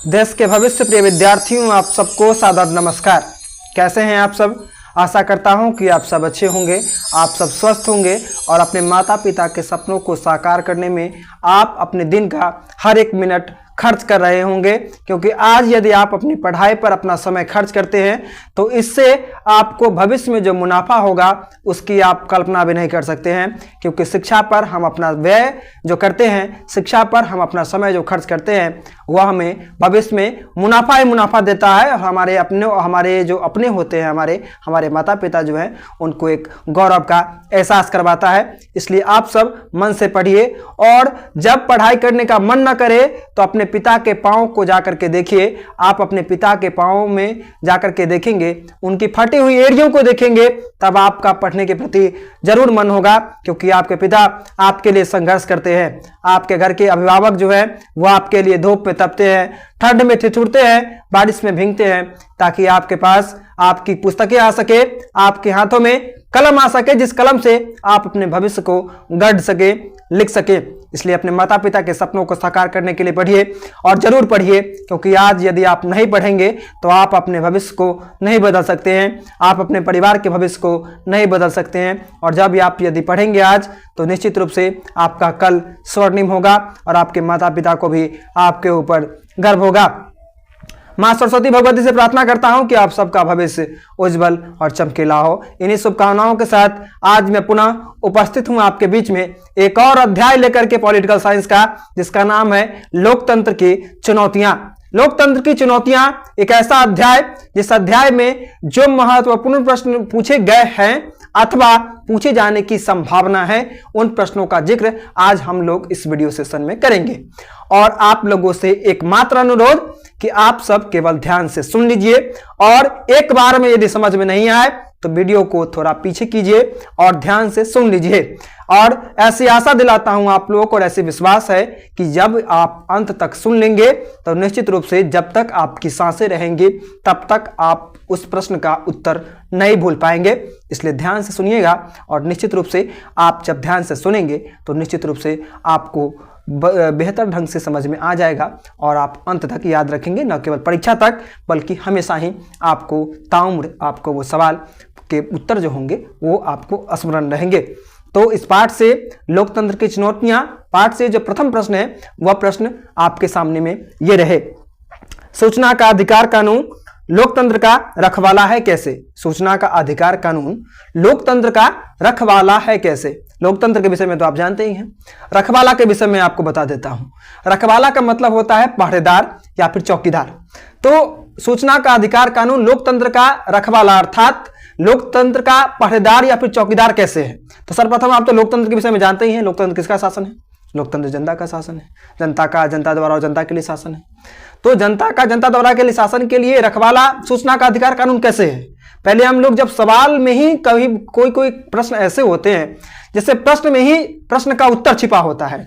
देश के भविष्य प्रिय विद्यार्थियों, आप सबको सादर नमस्कार। कैसे हैं आप सब? आशा करता हूं कि आप सब अच्छे होंगे, आप सब स्वस्थ होंगे और अपने माता पिता के सपनों को साकार करने में आप अपने दिन का हर एक मिनट खर्च कर रहे होंगे। क्योंकि आज यदि आप अपनी पढ़ाई पर अपना समय खर्च करते हैं तो इससे आपको भविष्य में जो मुनाफा होगा उसकी आप कल्पना भी नहीं कर सकते हैं। क्योंकि शिक्षा पर हम अपना व्यय जो करते हैं, शिक्षा पर हम अपना समय जो खर्च करते हैं, वह हमें भविष्य में मुनाफा ही मुनाफा देता है। और हमारे जो अपने होते हैं, हमारे माता पिता जो हैं, उनको एक गौरव का एहसास करवाता है। इसलिए आप सब मन से पढ़िए और जब पढ़ाई करने का मन न करे तो अपने पिता के पांव को जाकर के देखिए। आप अपने पिता के पांव में जाकर के देखेंगे, उनकी फटी हुई एड़ियों को देखेंगे, तब आपका पढ़ने के प्रति जरूर मन होगा। क्योंकि आपके पिता आपके लिए संघर्ष करते हैं। आपके घर के अभिभावक जो है वो आपके लिए धूप में तपते हैं, ठंड में ठिठुरते हैं, बारिश में भीगते हैं, ताकि आपके पास आपकी पुस्तकें आ सके, आपके हाथों में कलम आ सके, जिस कलम से आप अपने भविष्य को गढ़ सके, लिख सके। इसलिए अपने माता पिता के सपनों को साकार करने के लिए पढ़िए और जरूर पढ़िए। क्योंकि आज यदि आप नहीं पढ़ेंगे तो आप अपने भविष्य को नहीं बदल सकते हैं, आप अपने परिवार के भविष्य को नहीं बदल सकते हैं। और जब आप यदि पढ़ेंगे आज तो निश्चित रूप से आपका कल स्वर्णिम होगा और आपके माता पिता को भी आपके ऊपर गर्व होगा। मां सरस्वती भगवती से प्रार्थना करता हूं कि आप सबका भविष्य उज्जवल और चमकीला हो। इन्हीं शुभकामनाओं के साथ आज मैं पुनः उपस्थित हूं आपके बीच में एक और अध्याय लेकर के पॉलिटिकल साइंस का, जिसका नाम है लोकतंत्र की चुनौतियां। लोकतंत्र की चुनौतियां एक ऐसा अध्याय जिस अध्याय में जो महत्वपूर्ण प्रश्न पूछे गए हैं अथवा पूछे जाने की संभावना है, उन प्रश्नों का जिक्र आज हम लोग इस वीडियो सेशन में करेंगे। और आप लोगों से एकमात्र अनुरोध कि आप सब केवल ध्यान से सुन लीजिए और एक बार में यदि समझ में नहीं आए तो वीडियो को थोड़ा पीछे कीजिए और ध्यान से सुन लीजिए। और ऐसी आशा दिलाता हूं आप लोगों को और ऐसे विश्वास है कि जब आप अंत तक सुन लेंगे तो निश्चित रूप से जब तक आपकी सांसें रहेंगी तब तक आप उस प्रश्न का उत्तर नहीं भूल पाएंगे। इसलिए ध्यान से सुनिएगा और निश्चित रूप से आप जब ध्यान से सुनेंगे तो निश्चित रूप से आपको बेहतर ढंग से समझ में आ जाएगा और आप अंत तक याद रखेंगे, न केवल परीक्षा तक बल्कि हमेशा ही आपको ताउम्र आपको वो सवाल के उत्तर जो होंगे वो आपको स्मरण रहेंगे। तो इस पाठ से लोकतंत्र की चुनौतियां पाठ से जो प्रथम प्रश्न है वह प्रश्न आपके सामने में ये रहे। सूचना का अधिकार कानून लोकतंत्र का रखवाला है कैसे? सूचना का अधिकार कानून लोकतंत्र का रखवाला है कैसे? लोकतंत्र के विषय में तो आप जानते ही हैं। रखवाला के विषय में आपको बता देता हूं। रखवाला का मतलब होता है पहरेदार या फिर चौकीदार। तो सूचना का अधिकार कानून लोकतंत्र का रखवाला अर्थात लोकतंत्र का पहरेदार या फिर चौकीदार कैसे है? तो सर्वप्रथम आप तो लोकतंत्र के विषय में जानते ही हैं। लोकतंत्र किसका शासन है? लोकतंत्र जनता का शासन है। जनता का जनता द्वारा और जनता के लिए शासन है। तो जनता का जनता द्वारा के लिए शासन के लिए रखवाला सूचना का अधिकार कानून कैसे है? पहले हम लोग जब सवाल में ही कभी कोई प्रश्न ऐसे होते हैं जैसे प्रश्न में ही प्रश्न का उत्तर छिपा होता है।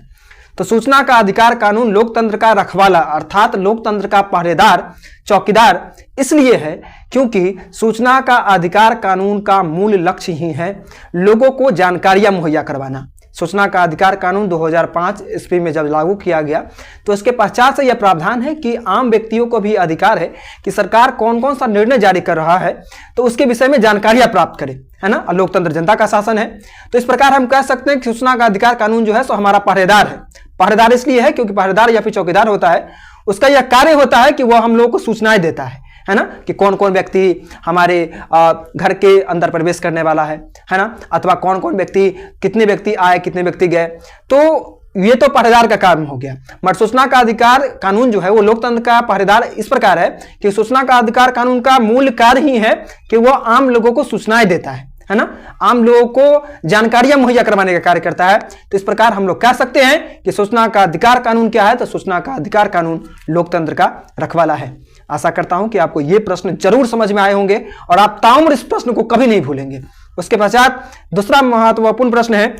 तो सूचना का अधिकार कानून लोकतंत्र का रखवाला अर्थात लोकतंत्र का पहरेदार चौकीदार इसलिए है क्योंकि सूचना का अधिकार कानून का मूल लक्ष्य ही है लोगों को जानकारियां मुहैया करवाना। सूचना का अधिकार कानून 2005 ईस्वी में जब लागू किया गया तो इसके पश्चात से यह प्रावधान है कि आम व्यक्तियों को भी अधिकार है कि सरकार कौन कौन सा निर्णय जारी कर रहा है तो उसके विषय में जानकारियां प्राप्त करे, है ना। लोकतंत्र जनता का शासन है तो इस प्रकार हम कह सकते हैं कि सूचना का अधिकार कानून जो है सो हमारा पहरेदार है। पहरेदार इसलिए है क्योंकि पहरेदार या फिर चौकीदार होता है, उसका यह कार्य होता है कि वह हम लोगों को सूचनाएं देता है ना, कि कौन कौन व्यक्ति हमारे घर के अंदर प्रवेश करने वाला है ना, अथवा कौन कौन व्यक्ति, कितने व्यक्ति आए कितने व्यक्ति गए। तो ये तो पहरेदार का काम हो गया। मगर सूचना का अधिकार कानून जो है वो लोकतंत्र का पहरेदार इस प्रकार है कि सूचना का अधिकार कानून का मूल कार्य ही है कि वह आम लोगों को सूचनाएं देता है ना, आम लोगों को जानकारियां मुहैया करवाने का कार्य करता है। तो इस प्रकार हम लोग कह सकते हैं कि सूचना का अधिकार कानून क्या है? तो सूचना का अधिकार कानून लोकतंत्र का रखवाला है। आशा करता हूं कि आपको ये प्रश्न जरूर समझ में आए होंगे और आप ताउम्र इस प्रश्न को कभी नहीं भूलेंगे। उसके पश्चात दूसरा महत्वपूर्ण प्रश्न है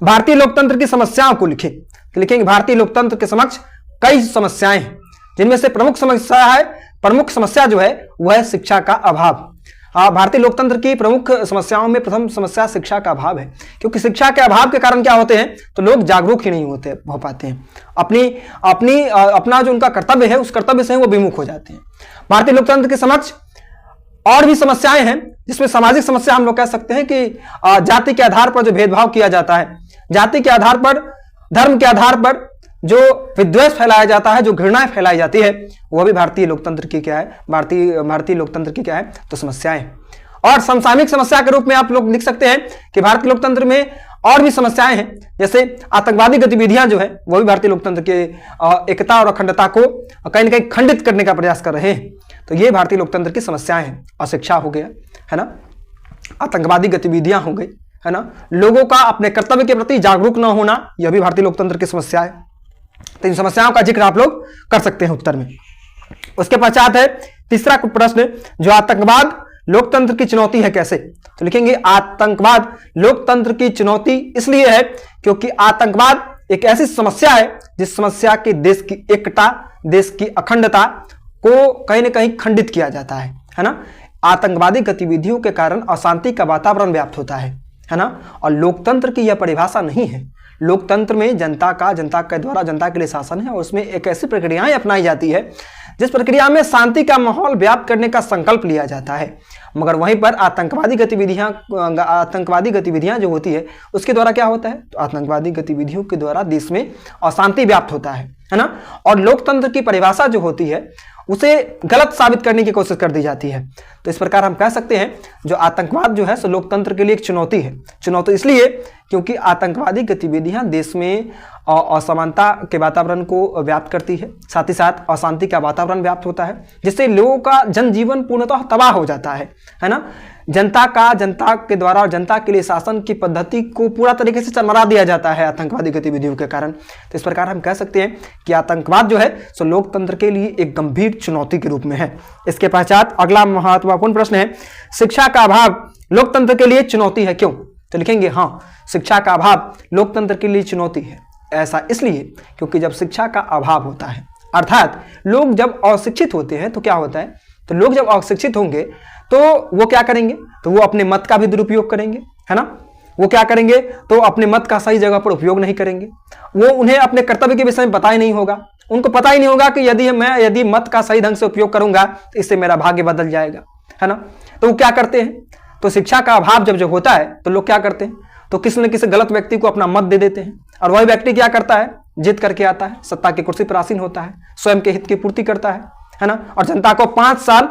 भारतीय लोकतंत्र की समस्याओं को लिखेंगे। भारतीय लोकतंत्र के समक्ष कई समस्याएं हैं जिनमें से प्रमुख समस्या जो है वह है शिक्षा का अभाव। भारतीय लोकतंत्र की प्रमुख समस्याओं में प्रथम समस्या शिक्षा का अभाव है, क्योंकि शिक्षा के अभाव के कारण क्या होते हैं, तो लोग जागरूक ही नहीं हो पाते हैं, अपना जो उनका कर्तव्य है उस कर्तव्य से वो विमुख हो जाते हैं। भारतीय लोकतंत्र के समक्ष और भी समस्याएं हैं, जिसमें सामाजिक समस्या हम लोग कह सकते हैं कि जाति के आधार पर जो भेदभाव किया जाता है, जाति के आधार पर, धर्म के आधार पर जो विद्वेष फैलाया जाता है, जो घृणाएं फैलाई जाती है, वह भी भारतीय लोकतंत्र की क्या है, भारतीय लोकतंत्र की क्या है, तो समस्याएं। और समसामयिक समस्या के रूप में आप लोग लिख सकते हैं कि भारतीय लोकतंत्र में और भी समस्याएं हैं, जैसे आतंकवादी गतिविधियां जो है वो भी भारतीय लोकतंत्र के एकता और अखंडता को कहीं ना कहीं खंडित करने का प्रयास कर रहे हैं। तो ये भारतीय लोकतंत्र की समस्याएं हैं। अशिक्षा हो गया है ना, आतंकवादी गतिविधियां हो गई है ना, लोगों का अपने कर्तव्य के प्रति जागरूक न होना, यह भी भारतीय लोकतंत्र की समस्या है। तो इन समस्याओं का जिक्र आप लोग कर सकते हैं उत्तर में। उसके पश्चात है तीसरा प्रश्न, जो आतंकवाद लोकतंत्र की चुनौती है कैसे, तो लिखेंगे आतंकवाद लोकतंत्र की चुनौती इसलिए है क्योंकि आतंकवाद एक ऐसी समस्या है जिस समस्या के देश की एकता, देश की अखंडता को कहीं ना कहीं खंडित किया जाता है ना। आतंकवादी गतिविधियों के कारण अशांति का वातावरण व्याप्त होता है ना। और लोकतंत्र की यह परिभाषा नहीं है। लोकतंत्र में जनता के द्वारा जनता के लिए शासन है, और उसमें एक ऐसी प्रक्रियाएं अपनाई जाती है जिस प्रक्रिया में शांति का माहौल व्याप्त करने का संकल्प लिया जाता है। मगर वहीं पर आतंकवादी गतिविधियां जो होती है उसके द्वारा क्या होता है, तो आतंकवादी गतिविधियों के द्वारा देश में अशांति व्याप्त होता है ना। और लोकतंत्र की परिभाषा जो होती है उसे गलत साबित करने की कोशिश कर दी जाती है। तो इस प्रकार हम कह सकते हैं जो आतंकवाद जो है सो लोकतंत्र के लिए एक चुनौती है। चुनौती इसलिए क्योंकि आतंकवादी गतिविधियां देश में असमानता के वातावरण को व्याप्त करती है, साथ ही साथ अशांति का वातावरण व्याप्त होता है, जिससे लोगों का जनजीवन पूर्णतः तबाह हो जाता है ना। जनता के द्वारा और जनता के लिए शासन की पद्धति को पूरा तरीके से चरमरा दिया जाता है आतंकवादी गतिविधियों के कारण। तो इस प्रकार हम कह सकते हैं कि आतंकवाद जो है सो लोकतंत्र के लिए एक गंभीर चुनौती के रूप में है। इसके पश्चात अगला महत्वपूर्ण प्रश्न है, शिक्षा का अभाव लोकतंत्र के लिए चुनौती है क्यों, तो लिखेंगे हाँ, शिक्षा का अभाव लोकतंत्र के लिए चुनौती है। ऐसा इसलिए क्योंकि जब शिक्षा का अभाव होता है, अर्थात लोग जब अशिक्षित होते हैं तो क्या होता है, तो लोग जब अशिक्षित होंगे तो वो क्या करेंगे, तो वो अपने मत का भी दुरुपयोग करेंगे है ना। वो क्या करेंगे, तो अपने मत का सही जगह पर उपयोग नहीं करेंगे। वो उन्हें अपने कर्तव्य के विषय में पता ही नहीं होगा, उनको पता ही नहीं होगा कि यदि मत का सही ढंग से उपयोग करूंगा तो इससे मेरा भाग्य बदल जाएगा है ना। तो वो क्या करते हैं, तो शिक्षा का अभाव जब होता है तो लोग क्या करते हैं, तो किसी न किसी गलत व्यक्ति को अपना मत दे देते हैं, और वही व्यक्ति क्या करता है, जीत करके आता है, सत्ता की कुर्सी पर आसीन होता है, स्वयं के हित की पूर्ति करता है ना। और जनता को 5 साल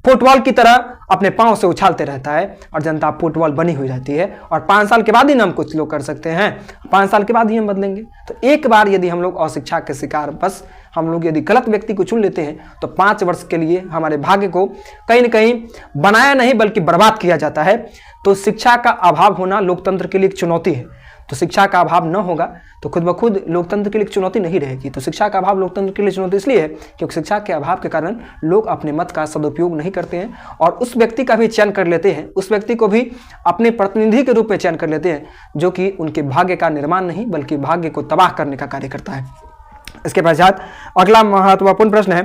फुटबॉल की तरह अपने पांव से उछालते रहता है, और जनता फुटबॉल बनी हो जाती है। और 5 साल के बाद ही हम कुछ लोग कर सकते हैं, 5 साल के बाद ही हम बदलेंगे। तो एक बार यदि हम लोग अशिक्षा के शिकार, बस हम लोग यदि गलत व्यक्ति को चुन लेते हैं तो 5 वर्ष के लिए हमारे भाग्य को कहीं ना कहीं बनाया नहीं बल्कि बर्बाद किया जाता है। तो शिक्षा का अभाव होना लोकतंत्र के लिए एक चुनौती है। तो शिक्षा का अभाव न होगा तो खुद ब खुद लोकतंत्र के लिए चुनौती नहीं रहेगी। तो शिक्षा का अभाव लोकतंत्र के लिए चुनौती इसलिए है क्योंकि शिक्षा के अभाव के कारण लोग अपने मत का सदुपयोग नहीं करते हैं, और उस व्यक्ति का भी चयन कर लेते हैं, उस व्यक्ति को भी अपने प्रतिनिधि के रूप में चयन कर लेते हैं, जो कि उनके भाग्य का निर्माण नहीं बल्कि भाग्य को तबाह करने का कार्य करता है। इसके पश्चात अगला महत्वपूर्ण प्रश्न है,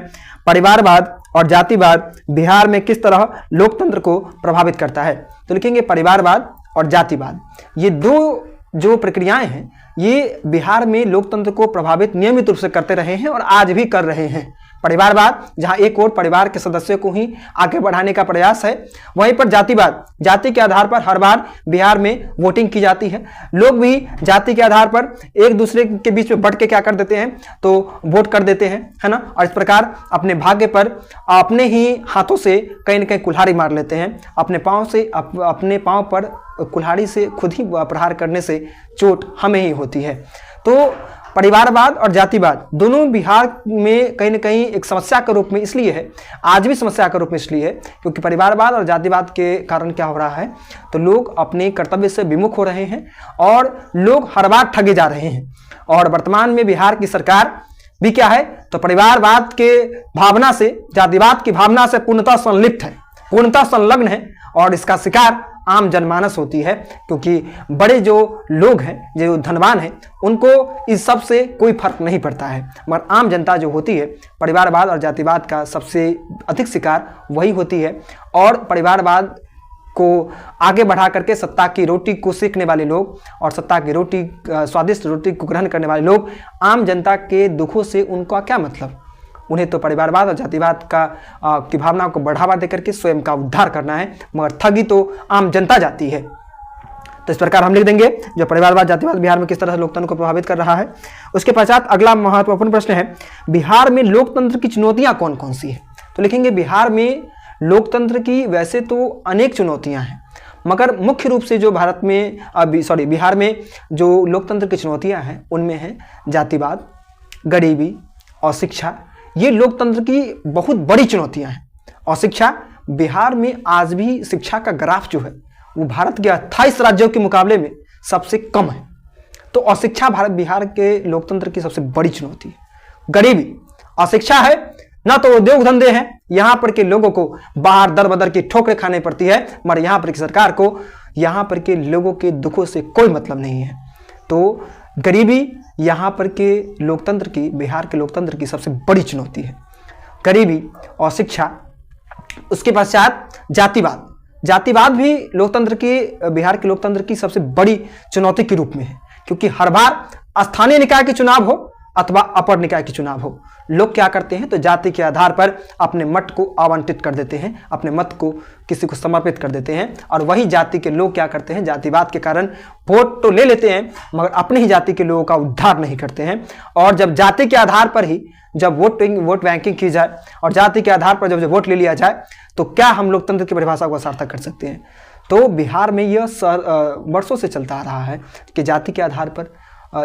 परिवारवाद और जातिवाद बिहार में किस तरह लोकतंत्र को प्रभावित करता है, तो लिखेंगे परिवारवाद और जातिवाद, ये दो जो प्रक्रियाएं हैं ये बिहार में लोकतंत्र को प्रभावित नियमित रूप से करते रहे हैं और आज भी कर रहे हैं। परिवारवाद जहां एक और परिवार के सदस्यों को ही आगे बढ़ाने का प्रयास है, वहीं पर जातिवाद, जाति के आधार पर हर बार बिहार में वोटिंग की जाती है। लोग भी जाति के आधार पर एक दूसरे के बीच में बट के क्या कर देते हैं, तो वोट कर देते हैं है ना। और इस प्रकार अपने भाग्य पर अपने ही हाथों से कहीं ना कहीं कुल्हाड़ी मार लेते हैं, अपने पाँव पर कुल्हाड़ी से खुद ही प्रहार करने से चोट हमें ही होती है। तो परिवारवाद और जातिवाद दोनों बिहार में कहीं ना कहीं एक समस्या के रूप में इसलिए है, आज भी समस्या के रूप में इसलिए है क्योंकि परिवारवाद और जातिवाद के कारण क्या हो रहा है, तो लोग अपने कर्तव्य से विमुख हो रहे हैं और लोग हर बार ठगे जा रहे हैं। और वर्तमान में बिहार की सरकार भी क्या है, तो परिवारवाद के भावना से, जातिवाद की भावना से पूर्णतः संलिप्त है, पूर्णतः संलग्न है, और इसका शिकार आम जनमानस होती है, क्योंकि बड़े जो लोग हैं, जो धनवान हैं, उनको इस सब से कोई फर्क नहीं पड़ता है। मगर आम जनता जो होती है, परिवारवाद और जातिवाद का सबसे अधिक शिकार वही होती है। और परिवारवाद को आगे बढ़ा करके सत्ता की रोटी को सेकने वाले लोग और सत्ता की रोटी, स्वादिष्ट रोटी को ग्रहण करने वाले लोग, आम जनता के दुखों से उनका क्या मतलब। उन्हें तो परिवारवाद और जातिवाद की भावना को बढ़ावा देकर के स्वयं का उद्धार करना है, मगर ठगी तो आम जनता जाती है। तो इस प्रकार हम लिख देंगे जो परिवारवाद जातिवाद बिहार में किस तरह से लोकतंत्र को प्रभावित कर रहा है। उसके पश्चात अगला महत्वपूर्ण प्रश्न है, बिहार में लोकतंत्र की चुनौतियां कौन कौन सी है। तो लिखेंगे बिहार में लोकतंत्र की वैसे तो अनेक चुनौतियां हैं, मगर मुख्य रूप से जो बिहार में जो लोकतंत्र की चुनौतियां हैं उनमें है जातिवाद, गरीबी और शिक्षा। ये लोकतंत्र की बहुत बड़ी चुनौतियां हैं। और शिक्षा, बिहार में आज भी शिक्षा का ग्राफ जो है वो भारत के 28 राज्यों के मुकाबले में सबसे कम है। तो अशिक्षा बिहार के लोकतंत्र की सबसे बड़ी चुनौती है। गरीबी, अशिक्षा है, ना तो उद्योग धंधे हैं, यहाँ पर के लोगों को बाहर दर बदर की ठोकरें खानी पड़ती है, मगर यहाँ पर की सरकार को यहाँ पर के लोगों के दुखों से कोई मतलब नहीं है। तो गरीबी यहाँ पर के लोकतंत्र की, बिहार के लोकतंत्र की सबसे बड़ी चुनौती है, गरीबी और शिक्षा। उसके पश्चात जातिवाद, जातिवाद भी लोकतंत्र की, बिहार के लोकतंत्र की सबसे बड़ी चुनौती के रूप में है, क्योंकि हर बार स्थानीय निकाय के चुनाव हो अथवा अपर निकाय के चुनाव हो, लोग क्या करते हैं तो जाति के आधार पर अपने मत को आवंटित कर देते हैं, अपने मत को किसी को समर्पित कर देते हैं। और वही जाति के लोग क्या करते हैं, जातिवाद के कारण वोट तो ले लेते हैं मगर अपनी ही जाति के लोगों का उद्धार नहीं करते हैं। और जब जाति के आधार पर ही जब वोट बैंकिंग की जाए और जाति के आधार पर जब वोट ले लिया जाए, तो क्या हम लोकतंत्र की परिभाषा को सार्थक कर सकते हैं। तो बिहार में यह वर्षों से चलता आ रहा है कि जाति के आधार पर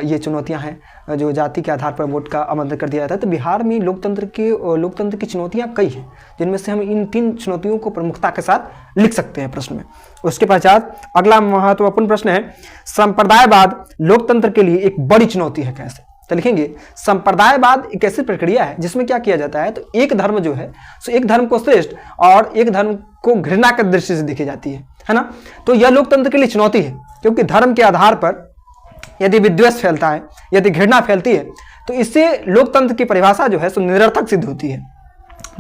ये चुनौतियां हैं, जो जाति के आधार पर वोट का आमंत्रण कर दिया जाता है। तो बिहार में लोकतंत्र की चुनौतियां कई हैं, जिनमें से हम इन 3 चुनौतियों को प्रमुखता के साथ लिख सकते हैं प्रश्न में। उसके पश्चात अगला महत्वपूर्ण प्रश्न है, संप्रदायवाद लोकतंत्र के लिए एक बड़ी चुनौती है कैसे। तो लिखेंगे संप्रदायवाद एक ऐसी प्रक्रिया है जिसमें क्या किया जाता है, तो एक धर्म जो है सो एक धर्म को श्रेष्ठ और एक धर्म को घृणा की दृष्टि से देखी जाती है ना। तो यह लोकतंत्र के लिए चुनौती है, क्योंकि धर्म के आधार पर यदि विद्वेष फैलता है, यदि घृणा फैलती है, तो इससे लोकतंत्र की परिभाषा जो है सो निरर्थक सिद्ध होती है।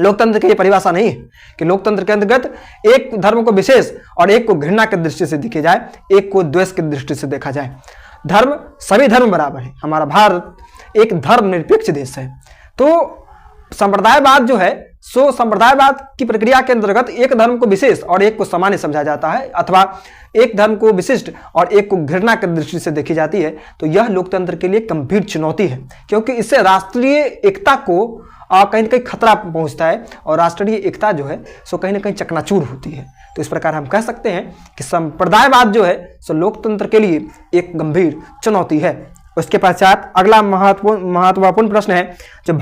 लोकतंत्र की यह परिभाषा नहीं है कि लोकतंत्र के अंतर्गत एक धर्म को विशेष और एक को घृणा की दृष्टि से देखे जाए, एक को द्वेष की दृष्टि से देखा जाए। धर्म, सभी धर्म बराबर है। हमारा भारत एक धर्मनिरपेक्ष देश है। तो संप्रदायवाद जो है सो संप्रदायवाद की प्रक्रिया के अंतर्गत एक धर्म को विशेष और एक को सामान्य समझा जाता है, अथवा एक धर्म को विशिष्ट और एक को घृणा की दृष्टि से देखी जाती है। तो यह लोकतंत्र के लिए गंभीर चुनौती है, क्योंकि इससे राष्ट्रीय एकता को कहीं ना कहीं खतरा पहुंचता है और राष्ट्रीय एकता जो है सो कहीं ना कहीं चकनाचूर होती है। तो इस प्रकार हम कह सकते हैं कि संप्रदायवाद जो है सो लोकतंत्र के लिए एक गंभीर चुनौती है। उसके पश्चात अगला महत्वपूर्ण प्रश्न है, जो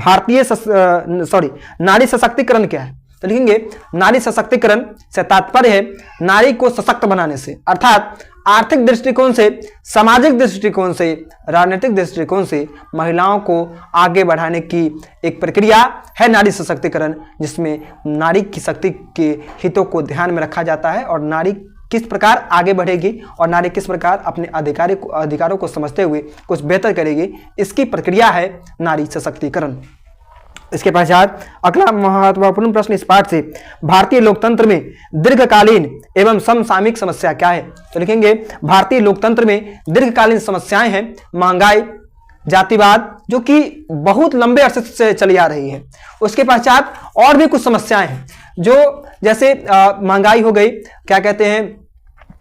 नारी सशक्तिकरण क्या है। तो लिखेंगे नारी सशक्तिकरण से तात्पर्य है नारी को सशक्त बनाने से, अर्थात आर्थिक दृष्टिकोण से, सामाजिक दृष्टिकोण से, राजनीतिक दृष्टिकोण से महिलाओं को आगे बढ़ाने की एक प्रक्रिया है नारी सशक्तिकरण, जिसमें नारी की शक्ति के हितों को ध्यान में रखा जाता है और नारी किस प्रकार आगे बढ़ेगी और नारी किस प्रकार अपने अधिकारों को समझते हुए कुछ बेहतर करेगी, इसकी प्रक्रिया है नारी सशक्तिकरण। इसके पश्चात अगला महत्वपूर्ण प्रश्न इस पाठ से, भारतीय लोकतंत्र में दीर्घकालीन एवं समसामयिक समस्या क्या है। तो लिखेंगे भारतीय लोकतंत्र में दीर्घकालीन समस्याएं हैं महंगाई, जातिवाद, जो कि बहुत लंबे अरसे से चली आ रही है। उसके पश्चात और भी कुछ समस्याएं हैं, जो जैसे महंगाई हो गई, क्या कहते हैं,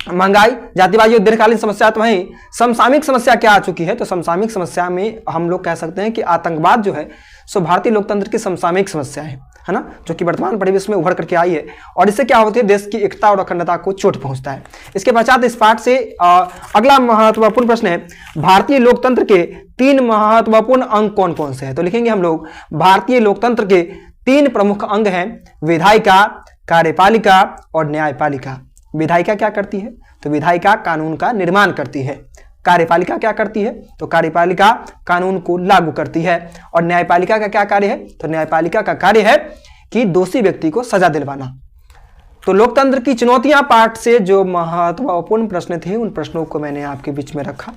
महंगाई, जातिवाद, ये दीर्घकालीन समस्या। तो वहीं समसामयिक समस्या क्या आ चुकी है, तो समसामयिक समस्या में हम लोग कह सकते हैं कि आतंकवाद जो है सो भारतीय लोकतंत्र की समसामयिक समस्या है ना, जो कि वर्तमान परिवेश में उभर करके आई है और इससे क्या होती है, देश की एकता और अखंडता को चोट पहुंचता है। इसके पश्चात इस पाठ से अगला महत्वपूर्ण प्रश्न है, भारतीय लोकतंत्र के 3 महत्वपूर्ण अंग कौन कौन से हैं। तो लिखेंगे हम लोग भारतीय लोकतंत्र के 3 प्रमुख अंग हैं, विधायिका, कार्यपालिका और न्यायपालिका। विधायिका क्या करती है, तो विधायिका कानून का निर्माण करती है। कार्यपालिका क्या करती है, तो कार्यपालिका कानून को लागू करती है। और न्यायपालिका का क्या कार्य है, तो न्यायपालिका का कार्य है कि दोषी व्यक्ति को सजा दिलवाना। तो लोकतंत्र की चुनौतियां पाठ से जो महत्वपूर्ण प्रश्न थे उन प्रश्नों को मैंने आपके बीच में रखा।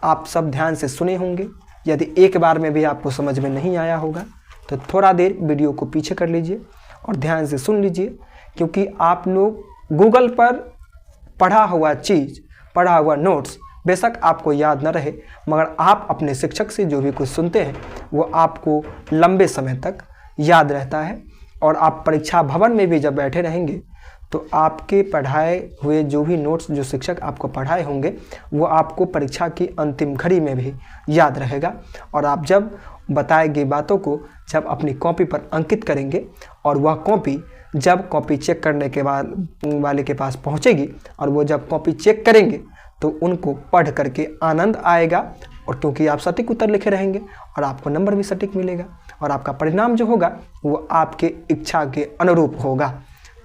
आप सब ध्यान से सुने होंगे। यदि एक बार में भी आपको समझ में नहीं आया होगा तो थोड़ा देर वीडियो को पीछे कर लीजिए और ध्यान से सुन लीजिए, क्योंकि आप लोग गूगल पर पढ़ा हुआ चीज़, पढ़ा हुआ नोट्स बेशक आपको याद न रहे, मगर आप अपने शिक्षक से जो भी कुछ सुनते हैं वो आपको लंबे समय तक याद रहता है। और आप परीक्षा भवन में भी जब बैठे रहेंगे तो आपके पढ़ाए हुए जो भी नोट्स जो शिक्षक आपको पढ़ाए होंगे वो आपको परीक्षा की अंतिम घड़ी में भी याद रहेगा। और आप जब बताई गई बातों को जब अपनी कॉपी पर अंकित करेंगे और वह कॉपी जब कॉपी चेक करने के बाद वाले के पास पहुंचेगी और वो जब कॉपी चेक करेंगे तो उनको पढ़ करके आनंद आएगा, और क्योंकि आप सटीक उत्तर लिखे रहेंगे और आपको नंबर भी सटीक मिलेगा और आपका परिणाम जो होगा वो आपके इच्छा के अनुरूप होगा।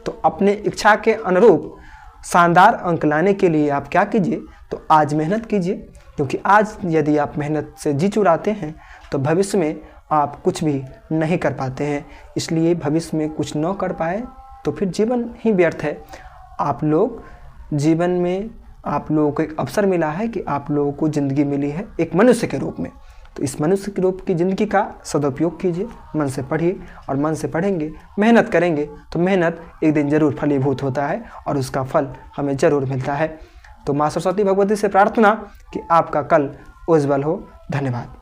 तो अपने इच्छा के अनुरूप शानदार अंक लाने के लिए आप क्या कीजिए, तो आज मेहनत कीजिए, क्योंकि आज यदि आप मेहनत से जी चुराते हैं तो भविष्य में आप कुछ भी नहीं कर पाते हैं। इसलिए भविष्य में कुछ न कर पाए तो फिर जीवन ही व्यर्थ है। आप लोग जीवन में आप लोगों को एक अवसर मिला है कि आप लोगों को ज़िंदगी मिली है एक मनुष्य के रूप में, तो इस मनुष्य के रूप की ज़िंदगी का सदुपयोग कीजिए, मन से पढ़िए और मन से पढ़ेंगे, मेहनत करेंगे तो मेहनत एक दिन ज़रूर फलीभूत होता है और उसका फल हमें ज़रूर मिलता है। तो माँ सरस्वती भगवती से प्रार्थना कि आपका कल उज्जवल हो। धन्यवाद।